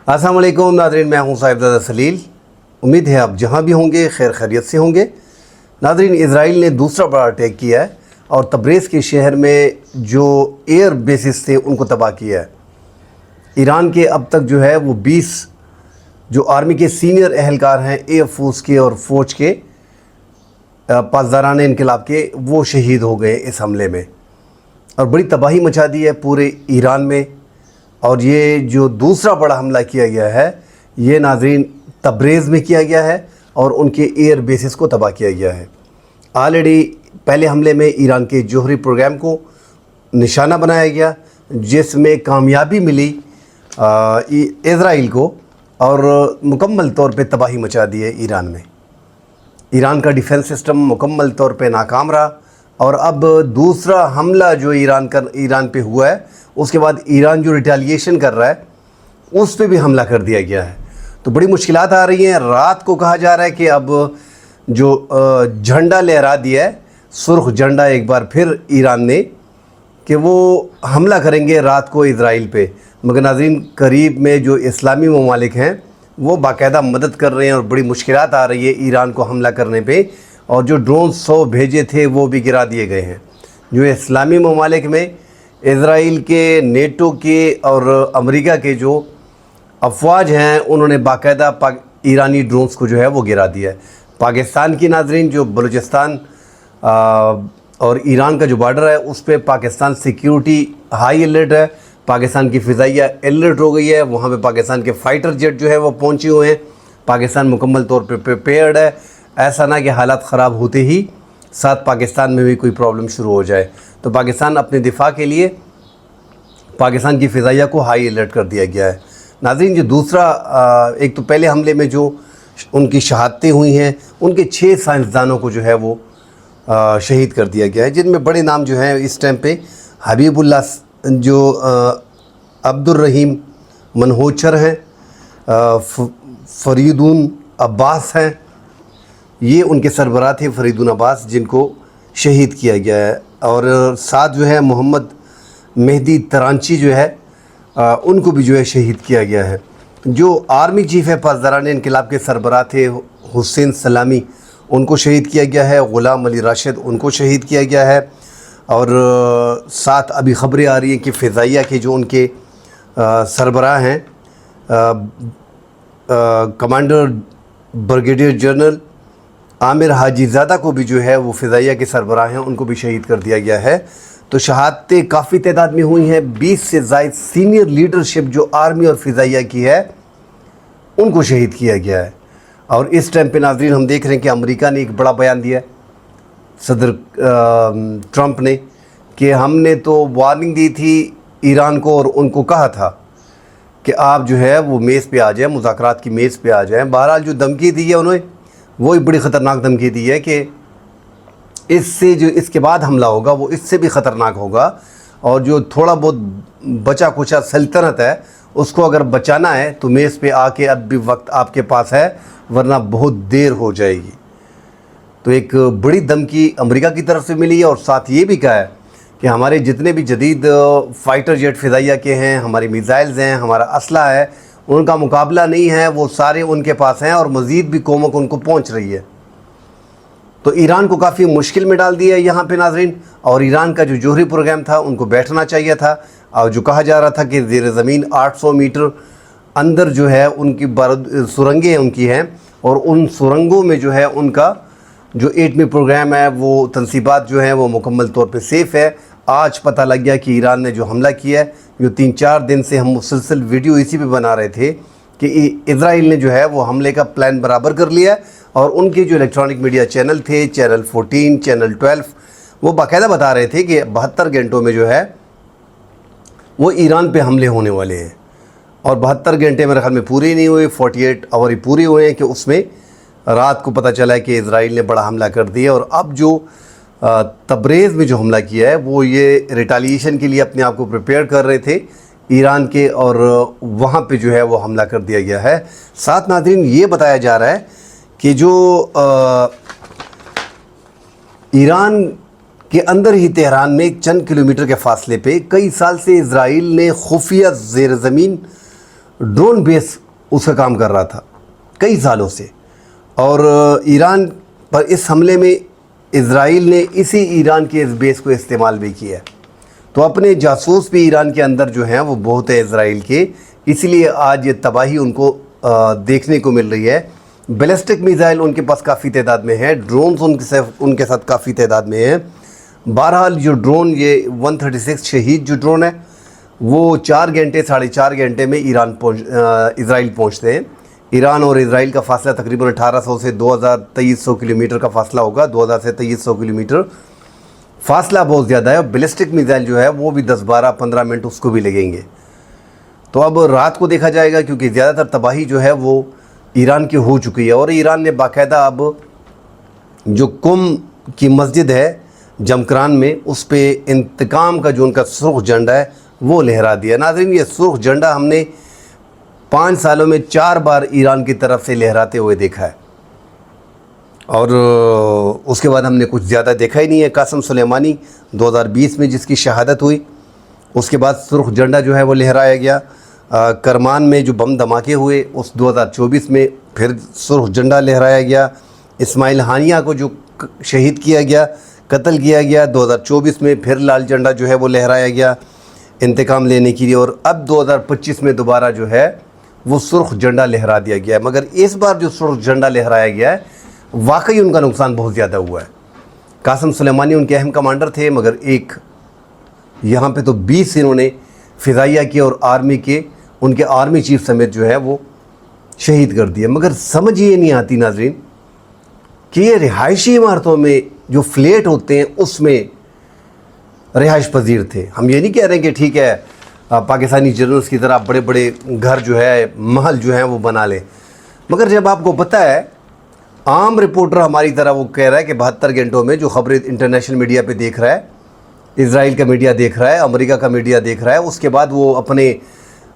अस्सलाम वालेकुम नाज़रीन, मैं हूं साहिबजादा सलील। उम्मीद है आप जहां भी होंगे खैर खैरियत से होंगे। नाज़रीन, इज़राइल ने दूसरा बड़ा अटैक किया है और तब्रेज़ के शहर में जो एयर बेसिस थे उनको तबाह किया है। ईरान के अब तक जो है वो 20 जो आर्मी के सीनियर अहलकार हैं एयर फोर्स के और फ़ौज के पासदारान इनकलाब के, वो शहीद हो गए इस हमले में और बड़ी तबाही मचा दी है पूरे ईरान में। और ये जो दूसरा बड़ा हमला किया गया है ये नाज़रीन तब्रेज़ में किया गया है और उनके एयर बेसिस को तबाह किया गया है। ऑलरेडी पहले हमले में ईरान के जोहरी प्रोग्राम को निशाना बनाया गया जिसमें कामयाबी मिली इज़राइल को और मुकम्मल तौर पे तबाही मचा दी है ईरान में। ईरान का डिफेंस सिस्टम मुकम्मल तौर पे नाकाम रहा और अब दूसरा हमला जो ईरान पे हुआ है उसके बाद ईरान जो रिटेलिएशन कर रहा है उस पे भी हमला कर दिया गया है। तो बड़ी मुश्किलात आ रही हैं। रात को कहा जा रहा है कि अब जो झंडा लहरा दिया है, सुर्ख झंडा एक बार फिर ईरान ने, कि वो हमला करेंगे रात को इज़राइल पे। मगर नाज़रीन, करीब में जो इस्लामी ममालिक हैं वो बाकायदा मदद कर रहे हैं और बड़ी मुश्किलात आ रही है ईरान को हमला करने पे। और जो ड्रोन 100 भेजे थे वो भी गिरा दिए गए हैं। जो इस्लामी ममालिक में इज़राइल के, नेटो के और अमेरिका के जो अफवाज हैं उन्होंने बाकायदा ईरानी ड्रोन्स को जो है वो गिरा दिया है। पाकिस्तान की नाज़रीन जो बलूचिस्तान और ईरान का जो बॉर्डर है उस पर पाकिस्तान सिक्योरिटी हाई अलर्ट है। पाकिस्तान की फ़िज़ाइया अलर्ट हो गई है। वहाँ पे पाकिस्तान के फ़ाइटर जेट जो है वो पहुँचे हुए हैं। पाकिस्तान मुकम्मल तौर पे प्रिपेयर्ड है। ऐसा ना कि हालात ख़राब होते ही साथ पाकिस्तान में भी कोई प्रॉब्लम शुरू हो जाए। तो पाकिस्तान अपने दिफा के लिए पाकिस्तान की फ़िज़ाइया को हाई अलर्ट कर दिया गया है। नाज़रीन, जो दूसरा एक तो पहले हमले में जो उनकी शहादतें हुई हैं उनके 6 साइंसदानों को जो है वो शहीद कर दिया गया है, जिनमें बड़े नाम जो हैं इस टाइम पे हबीबुल्लाह, जो अब्दुल रहीम मनहोचर हैं, फरीदुन अब्बास हैं, ये उनके सरबराह थे फरीदुन अब्बास, जिनको शहीद किया गया है। और साथ जो है मोहम्मद मेहदी तरांची जो है उनको भी जो है शहीद किया गया है। जो आर्मी चीफ़ है पासदारान इनकलाब के सरबराह थे हुसैन सलामी, उनको शहीद किया गया है। ग़ुलाम अली राशिद, उनको शहीद किया गया है। और साथ अभी ख़बरें आ रही हैं कि फ़िज़ाइया के जो उनके सरबराह हैं कमांडर ब्रिगेडियर जनरल आमिर हाजीज़ादा को भी जो है वो फ़िज़ाइया के सरबराह हैं, उनको भी शहीद कर दिया गया है। तो शहादतें काफ़ी तादाद में हुई हैं। 20 से ज़ायद सीनियर लीडरशिप जो आर्मी और फ़िज़ाइया की है उनको शहीद किया गया है। और इस टाइम पे नाज़रीन हम देख रहे हैं कि अमेरिका ने एक बड़ा बयान दिया है, सदर ट्रंप ने, कि हमने तो वार्निंग दी थी ईरान को और उनको कहा था कि आप जो है वो मेज़ पे आ जाएं, मुज़ाकरात की मेज़ पे आ जाएं। बहरहाल जो धमकी दी है उन्होंने वो एक बड़ी ख़तरनाक धमकी दी है कि इससे जो इसके बाद हमला होगा वो इससे भी ख़तरनाक होगा। और जो थोड़ा बहुत बचा कुचा सल्तनत है उसको अगर बचाना है तो मेज़ पे आके अब भी वक्त आपके पास है, वरना बहुत देर हो जाएगी। तो एक बड़ी धमकी अमेरिका की तरफ से मिली है। और साथ ये भी कहा है कि हमारे जितने भी जदीद फ़ाइटर जेट फ़िज़ाइया के हैं, हमारी मिसाइल्स हैं, हमारा असला है, उनका मुकाबला नहीं है, वो सारे उनके पास हैं और मज़ीद भी कोमक उनको पहुंच रही है। तो ईरान को काफ़ी मुश्किल में डाल दिया है यहाँ पे नाज़रीन। और ईरान का जो जोहरी प्रोग्राम था उनको बैठना चाहिए था। और जो कहा जा रहा था कि ज़ेर ज़मीन 800 मीटर अंदर जो है उनकी सुरंगें उनकी हैं और उन सुरंगों में जो है उनका जो एटमी प्रोग्राम है वो तनसीबात जो हैं वो मुकम्मल तौर पे सेफ़ है। आज पता लग गया कि ईरान ने जो हमला किया है, जो 3-4 दिन से हम मुसलसल वीडियो इसी पे बना रहे थे कि इज़राइल ने जो है वो हमले का प्लान बराबर कर लिया है। और उनके जो इलेक्ट्रॉनिक मीडिया चैनल थे, चैनल 14, चैनल 12, वो बाकायदा बता रहे थे कि 72 घंटों में जो है वो ईरान पे हमले होने वाले हैं। और 72 घंटे मेरे ख्याल में पूरे नहीं हुए, 48 आवर ही पूरे हुए हैं कि उसमें रात को पता चला है कि इज़राइल ने बड़ा हमला कर दिया। और अब जो तब्रेज़ में जो हमला किया है वो ये रिटेलिएशन के लिए अपने आप को प्रिपेयर कर रहे थे ईरान के, और वहाँ पे जो है वो हमला कर दिया गया है। साथ नाज़रीन ये बताया जा रहा है कि जो ईरान के अंदर ही तेहरान में चंद किलोमीटर के फासले पे कई साल से इज़राइल ने खुफिया ज़ेर ज़मीन ड्रोन बेस उसका काम कर रहा था कई सालों से, और ईरान पर इस हमले में इज़राइल ने इसी ईरान के इस बेस को इस्तेमाल भी किया। तो अपने जासूस भी ईरान के अंदर जो हैं वो बहुत है इज़राइल के, इसलिए आज ये तबाही उनको देखने को मिल रही है। बैलिस्टिक मिसाइल उनके पास काफ़ी तादाद में है, ड्रोन्स उनके साथ काफ़ी तादाद में है। बहरहाल जो ड्रोन, ये 136 शहीद जो ड्रोन है वो 4 घंटे 4.5 घंटे में इज़राइल पहुंचते हैं। ईरान और इज़राइल का फासला तकरीबन 1800 से 2300 किलोमीटर का फासला होगा, 2000 से 2300 किलोमीटर फासला बहुत ज़्यादा है। और बैलिस्टिक मिसाइल जो है वो भी 10, 12, 15 मिनट उसको भी लगेंगे। तो अब रात को देखा जाएगा, क्योंकि ज़्यादातर तबाही जो है वो ईरान की हो चुकी है, और ईरान ने बाकायदा अब जो कुम की मस्जिद है जमकरान में, उस पे इंतकाम का जो उनका सुर्ख झंडा है वो लहरा दिया। नाज़रीन, ये सुर्ख झंडा हमने 5 सालों में 4 बार ईरान की तरफ से लहराते हुए देखा है, और उसके बाद हमने कुछ ज़्यादा देखा ही नहीं है। कासिम सुलेमानी 2020 में जिसकी शहादत हुई, उसके बाद सुर्ख झंडा जो है वो लहराया गया। करमान में जो बम धमाके हुए उस 2024 में फिर सुर्ख झंडा लहराया गया। इस्माइल हानिया को जो शहीद किया गया, कत्ल किया गया, 2024 में फिर लाल झंडा जो है वो लहराया गया इंतकाम लेने के लिए, और अब 2025 में दोबारा जो है वो सुर्ख झंडा लहरा दिया गया है। मगर इस बार जो सुर्ख झंडा लहराया गया है वाकई उनका नुकसान बहुत ज़्यादा हुआ है। कासिम सुलेमानी उनके अहम कमांडर थे, मगर एक यहाँ पे तो 20 इन्होंने फ़िज़ाइया के और आर्मी के, उनके आर्मी चीफ समेत जो है वो शहीद कर दिए। मगर समझ ये नहीं आती नाज़रीन कि ये रिहायशी इमारतों में जो फ्लैट होते हैं उसमें रिहाइश पजीर थे। हम ये नहीं कह रहे कि ठीक है पाकिस्तानी जनरल्स की तरह बड़े बड़े घर जो है, महल जो है वो बना लें, मगर जब आपको पता है, आम रिपोर्टर हमारी तरह वो कह रहा है कि 72 घंटों में जो खबरें इंटरनेशनल मीडिया पे देख रहा है, इज़राइल का मीडिया देख रहा है, अमेरिका का मीडिया देख रहा है, उसके बाद वो अपने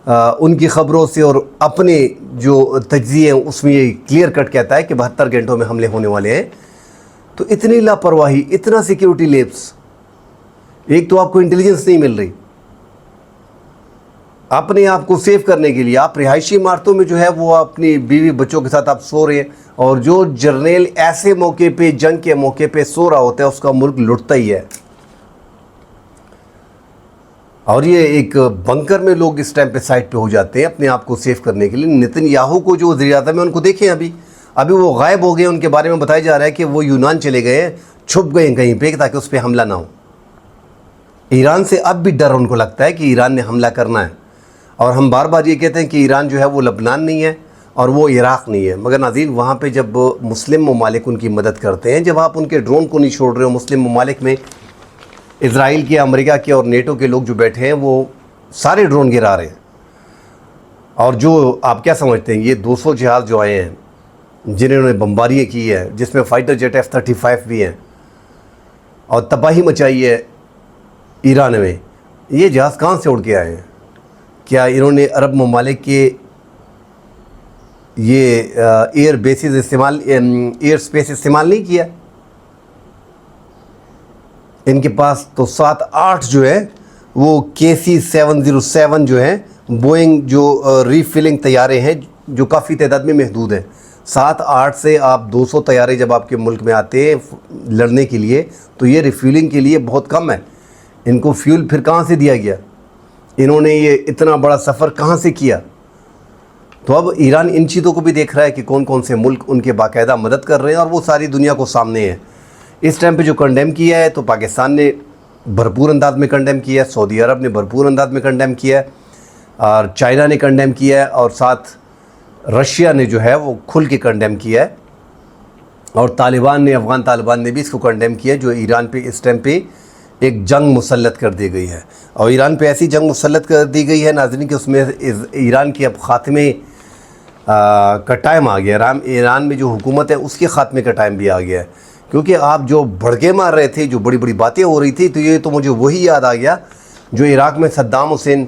उनकी ख़बरों से और अपने जो तज्ज़िये हैं उसमें ये क्लियर कट कहता है कि 72 घंटों में हमले होने वाले हैं। तो इतनी लापरवाही, इतना सिक्योरिटी लैप्स, एक तो आपको इंटेलिजेंस नहीं मिल रही, अपने आप को सेव करने के लिए आप रिहायशी इमारतों में जो है वो अपनी बीवी बच्चों के साथ आप सो रहे हैं, और जो जर्नल ऐसे मौके पे, जंग के मौके पे सो रहा होता है उसका मुल्क लुटता ही है। और ये एक बंकर में लोग इस टाइम पे साइड पे हो जाते हैं अपने आप को सेव करने के लिए। नेतन्याहू को जो वज़ीर-ए-आज़म है उनको देखें, अभी वो गायब हो गए, उनके बारे में बताया जा रहा है कि वो यूनान चले गए हैं, छुप गए हैं कहीं पे ताकि उस पर हमला ना हो। ईरान से अब भी डर उनको लगता है कि ईरान ने हमला करना है, और हम बार बार ये कहते हैं कि ईरान जो है वो लबनान नहीं है और वो इराक़ नहीं है। मगर नाज़रीन, वहाँ पे जब मुस्लिम ममालिक उनकी मदद करते हैं, जब आप उनके ड्रोन को नहीं छोड़ रहे हो, मुस्लिम ममालिक में इज़राइल के, अमेरिका के और नेटो के लोग जो बैठे हैं वो सारे ड्रोन गिरा रहे हैं। और जो आप क्या समझते हैं, ये 200 जहाज़ जो आए हैं जिन्होंने बमबारियाँ की है, जिसमें फ़ाइटर जेट F-35 भी हैं, और तबाही मचाई है ईरान में, ये जहाज़ कहाँ से उड़ के आए हैं? क्या इन्होंने अरब ममालिक के ये एयर बेसिस इस्तेमाल, एयर स्पेस इस्तेमाल नहीं किया? इनके पास तो 7-8 जो है वो KC-707 जो है बोइंग जो रीफिलिंग तैयारे हैं, जो काफ़ी तादाद में महदूद हैं। 7-8 से आप 200 तैयारे जब आपके मुल्क में आते हैं लड़ने के लिए, तो ये रिफ्यूलिंग के लिए बहुत कम है। इनको फ्यूल फिर कहाँ से दिया गया? इन्होंने ये इतना बड़ा सफ़र कहाँ से किया? तो अब ईरान इन चीज़ों को भी देख रहा है कि कौन कौन से मुल्क उनके बाकायदा मदद कर रहे हैं, और वो सारी दुनिया को सामने है। इस टाइम पे जो कंडेम किया है तो पाकिस्तान ने भरपूर अंदाज में कंडेम किया है, सऊदी अरब ने भरपूर अंदाज में कंडेम किया है, और चाइना ने कंडेम किया है, और साथ रशिया ने जो है वो खुल के कंडेम किया है, और तालिबान ने, अफ़गान तालिबान ने भी इसको कंडेम किया, जो ईरान पे इस टाइम पे एक जंग मुसल्लत कर दी गई है। और ईरान पे ऐसी जंग मुसल्लत कर दी गई है नाज़रीन कि उसमें ईरान की अब ख़ात्मे का टाइम आ गया। ईरान में जो हुकूमत है उसके ख़ात्मे का टाइम भी आ गया है, क्योंकि आप जो भड़के मार रहे थे, जो बड़ी बड़ी बातें हो रही थी, तो ये तो मुझे वही याद आ गया जो इराक़ में सद्दाम हुसैन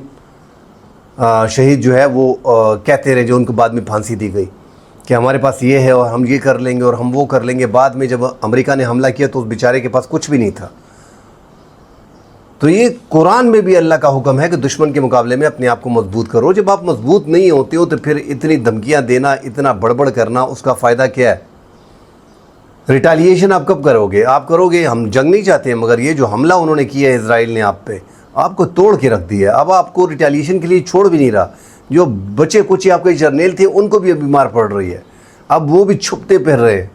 शहीद जो है वो कहते रहे, जो उनको बाद में फांसी दी गई कि हमारे पास ये है और हम ये कर लेंगे और हम वो कर लेंगे। बाद में जब अमेरिका ने हमला किया तो उस बेचारे के पास कुछ भी नहीं था। تو یہ قرآن میں بھی اللہ کا حکم ہے کہ دشمن کے مقابلے میں اپنے آپ کو مضبوط کرو. جب آپ مضبوط نہیں ہوتے ہو تو پھر اتنی دھمکیاں دینا, اتنا بڑبڑ کرنا, اس کا فائدہ کیا ہے؟ ریٹیلیشن آپ کب کرو گے؟ آپ کرو گے, ہم جنگ نہیں چاہتے ہیں, مگر یہ جو حملہ انہوں نے کیا ہے اسرائیل نے آپ پہ, آپ کو توڑ کے رکھ دیا. اب آپ کو ریٹیلیشن کے لیے چھوڑ بھی نہیں رہا. جو بچے کچھ آپ کے جرنیل تھے ان کو بھی اب بیمار پڑ رہی ہے, اب وہ بھی چھپتے پھر رہے ہیں.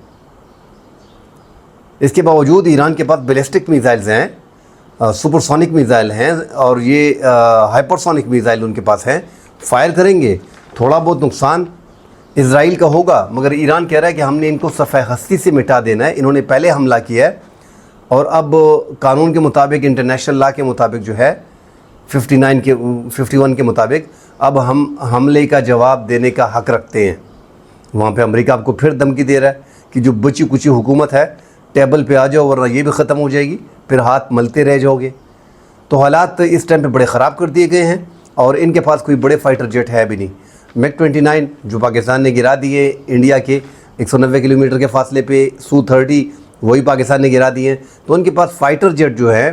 اس کے باوجود ایران کے پاس بیلسٹک میزائلز ہیں, سپر سونک میزائل ہیں, اور یہ ہائپر سونک میزائل ان کے پاس ہیں. فائر کریں گے, تھوڑا بہت نقصان اسرائیل کا ہوگا, مگر ایران کہہ رہا ہے کہ ہم نے ان کو صفحہ ہستی سے مٹا دینا ہے. انہوں نے پہلے حملہ کیا ہے, اور اب قانون کے مطابق, انٹرنیشنل لا کے مطابق جو ہے 51 کے مطابق اب ہم حملے کا جواب دینے کا حق رکھتے ہیں. وہاں پہ امریکہ آپ کو پھر دھمکی دے رہا ہے کہ جو بچی کچی حکومت ہے ٹیبل پہ آ جاؤ, ورنہ یہ بھی ختم ہو جائے گی, پھر ہاتھ ملتے رہ جاؤ گے. تو حالات اس ٹائم پہ بڑے خراب کر دیے گئے ہیں, اور ان کے پاس کوئی بڑے فائٹر جیٹ ہے بھی نہیں. میک 29 جو پاکستان نے گرا دیے انڈیا کے 190 کلومیٹر کے فاصلے پہ, سو-30 وہی پاکستان نے گرا دیے ہیں. تو ان کے پاس فائٹر جیٹ جو ہے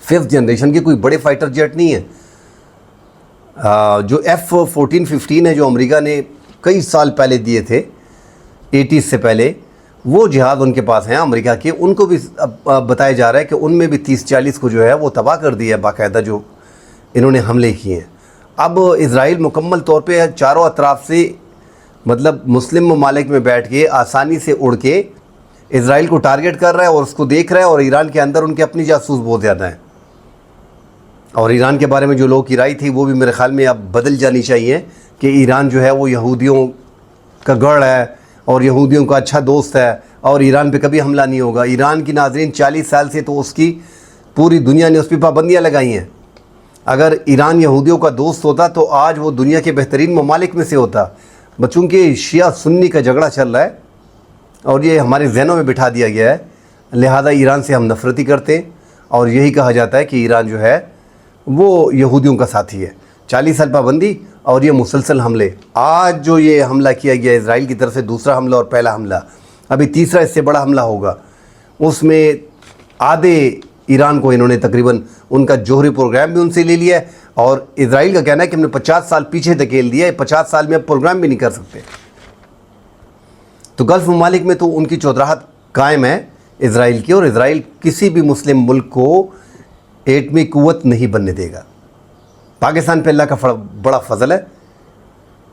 5th جنریشن کے کوئی بڑے فائٹر جیٹ نہیں ہیں. جو F-14-15 ہے جو امریکہ نے کئی سال پہلے دیے تھے 80s سے پہلے, وہ جہاز ان کے پاس ہیں امریکہ کے. ان کو بھی بتایا جا رہا ہے کہ ان میں بھی 30-40 کو جو ہے وہ تباہ کر دیا ہے باقاعدہ جو انہوں نے حملے کیے ہیں. اب اسرائیل مکمل طور پہ چاروں اطراف سے, مطلب مسلم ممالک میں بیٹھ کے آسانی سے اڑ کے اسرائیل کو ٹارگٹ کر رہا ہے اور اس کو دیکھ رہا ہے. اور ایران کے اندر ان کے اپنی جاسوس بہت زیادہ ہیں, اور ایران کے بارے میں جو لوگ کی رائے تھی وہ بھی میرے خیال میں اب بدل جانی چاہیے کہ ایران جو ہے وہ یہودیوں کا گڑھ ہے اور یہودیوں کا اچھا دوست ہے, اور ایران پہ کبھی حملہ نہیں ہوگا. ایران کی ناظرین 40 سال سے تو اس کی پوری دنیا نے اس پہ پابندیاں لگائی ہیں. اگر ایران یہودیوں کا دوست ہوتا تو آج وہ دنیا کے بہترین ممالک میں سے ہوتا. چونکہ شیعہ سنی کا جھگڑا چل رہا ہے اور یہ ہمارے ذہنوں میں بٹھا دیا گیا ہے, لہذا ایران سے ہم نفرتی کرتے ہیں, اور یہی کہا جاتا ہے کہ ایران جو ہے وہ یہودیوں کا ساتھی ہے. 40 سال پابندی اور یہ مسلسل حملے. آج جو یہ حملہ کیا گیا اسرائیل کی طرف سے, دوسرا حملہ اور پہلا حملہ, ابھی تیسرا اس سے بڑا حملہ ہوگا. اس میں آدھے ایران کو انہوں نے تقریباً ان کا جوہری پروگرام بھی ان سے لے لیا ہے, اور اسرائیل کا کہنا ہے کہ ہم نے 50 سال پیچھے دھکیل دیا ہے, 50 سال میں اب پروگرام بھی نہیں کر سکتے. تو گلف ممالک میں تو ان کی چودراہٹ قائم ہے اسرائیل کی, اور اسرائیل کسی بھی مسلم ملک کو ایٹمی قوت نہیں بننے دے گا. پاکستان پہ اللہ کا بڑا فضل ہے,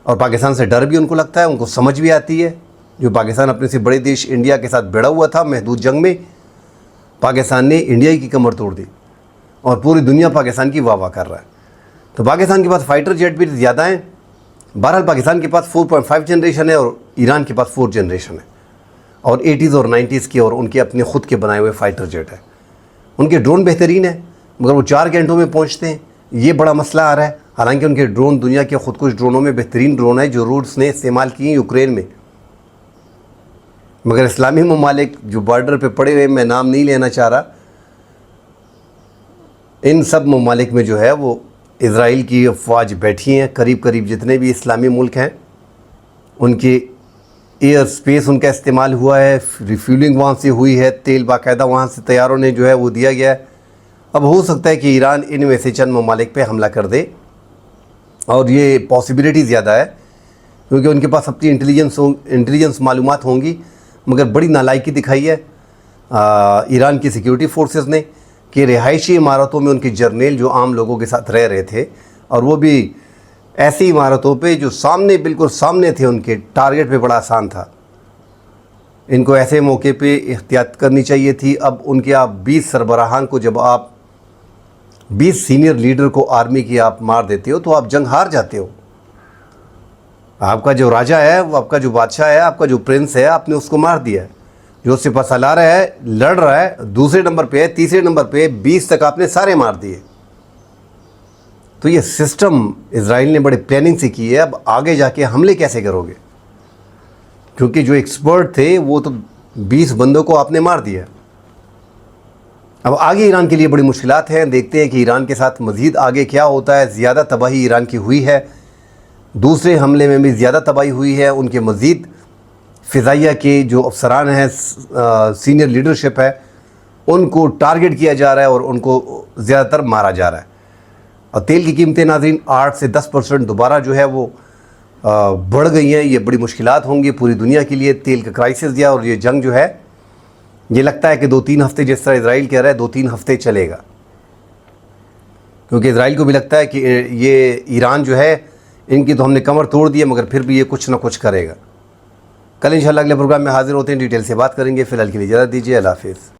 اور پاکستان سے ڈر بھی ان کو لگتا ہے, ان کو سمجھ بھی آتی ہے. جو پاکستان اپنے سے بڑے دیش انڈیا کے ساتھ بھیڑا ہوا تھا محدود جنگ میں, پاکستان نے انڈیا کی کمر توڑ دی, اور پوری دنیا پاکستان کی واہ واہ کر رہا ہے. تو پاکستان کے پاس فائٹر جیٹ بھی زیادہ ہیں. بہرحال پاکستان کے پاس 4.5 جنریشن ہے, اور ایران کے پاس 4 جنریشن ہے, اور 80s اور 90s کی, اور ان کے اپنے خود کے بنائے ہوئے فائٹر جیٹ ہیں. ان کے ڈرون بہترین ہیں, مگر وہ 4 گھنٹوں میں پہنچتے ہیں. یہ بڑا مسئلہ آ رہا ہے. حالانکہ ان کے ڈرون دنیا کے خودکش ڈرونوں میں بہترین ڈرون ہے جو روس نے استعمال کیے ہیں یوکرین میں. مگر اسلامی ممالک جو بارڈر پہ پڑے ہوئے, میں نام نہیں لینا چاہ رہا, ان سب ممالک میں جو ہے وہ اسرائیل کی افواج بیٹھی ہیں. قریب قریب جتنے بھی اسلامی ملک ہیں ان کے ایئر سپیس ان کا استعمال ہوا ہے, ریفیولنگ وہاں سے ہوئی ہے, تیل باقاعدہ وہاں سے طیاروں نے جو ہے وہ دیا گیا ہے. اب ہو سکتا ہے کہ ایران ان میں سے چند ممالک پہ حملہ کر دے, اور یہ پاسبلٹی زیادہ ہے کیونکہ ان کے پاس اپنی انٹیلیجنس معلومات ہوں گی. مگر بڑی نالائکی دکھائی ہے ایران کی سیکیورٹی فورسز نے کہ رہائشی عمارتوں میں ان کے جرنیل جو عام لوگوں کے ساتھ رہ رہے تھے, اور وہ بھی ایسی عمارتوں پہ جو سامنے بالکل سامنے تھے, ان کے ٹارگٹ پہ بڑا آسان تھا. ان کو ایسے موقع پہ احتیاط کرنی چاہیے تھی. اب ان کے آپ 20 سربراہان کو, جب آپ 20 سینئر لیڈر کو آرمی کی آپ مار دیتے ہو تو آپ جنگ ہار جاتے ہو. آپ کا جو راجہ ہے, وہ آپ کا جو بادشاہ ہے, آپ کا جو پرنس ہے, آپ نے اس کو مار دیا ہے. جو اس سے پاس لا رہا ہے, لڑ رہا ہے, دوسرے نمبر پہ ہے, تیسرے نمبر پہ 20 تک آپ نے سارے مار دیے. تو یہ سسٹم اسرائیل نے بڑے پلاننگ سے کی ہے. اب آگے جا کے حملے کیسے کرو گے, کیونکہ جو ایکسپرٹ تھے وہ تو 20 بندوں کو آپ نے مار دیا. اب آگے ایران کے لیے بڑی مشکلات ہیں. دیکھتے ہیں کہ ایران کے ساتھ مزید آگے کیا ہوتا ہے. زیادہ تباہی ایران کی ہوئی ہے, دوسرے حملے میں بھی زیادہ تباہی ہوئی ہے. ان کے مزید فضائیہ کے جو افسران ہیں, سینئر لیڈرشپ ہے, ان کو ٹارگٹ کیا جا رہا ہے اور ان کو زیادہ تر مارا جا رہا ہے. اور تیل کی قیمتیں ناظرین 8 سے 10% دوبارہ جو ہے وہ بڑھ گئی ہیں. یہ بڑی مشکلات ہوں گی پوری دنیا کے لیے. تیل کا کرائسس دیا اور یہ جنگ جو ہے یہ لگتا ہے کہ 2-3 ہفتے، جس طرح اسرائیل کہہ رہا ہے 2-3 ہفتے چلے گا، کیونکہ اسرائیل کو بھی لگتا ہے کہ یہ ایران جو ہے ان کی تو ہم نے کمر توڑ دی ہے، مگر پھر بھی یہ کچھ نہ کچھ کرے گا. کل انشاءاللہ اگلے پروگرام میں حاضر ہوتے ہیں، ڈیٹیل سے بات کریں گے. فی الحال کے لیے اجازت دیجیے. اللہ حافظ.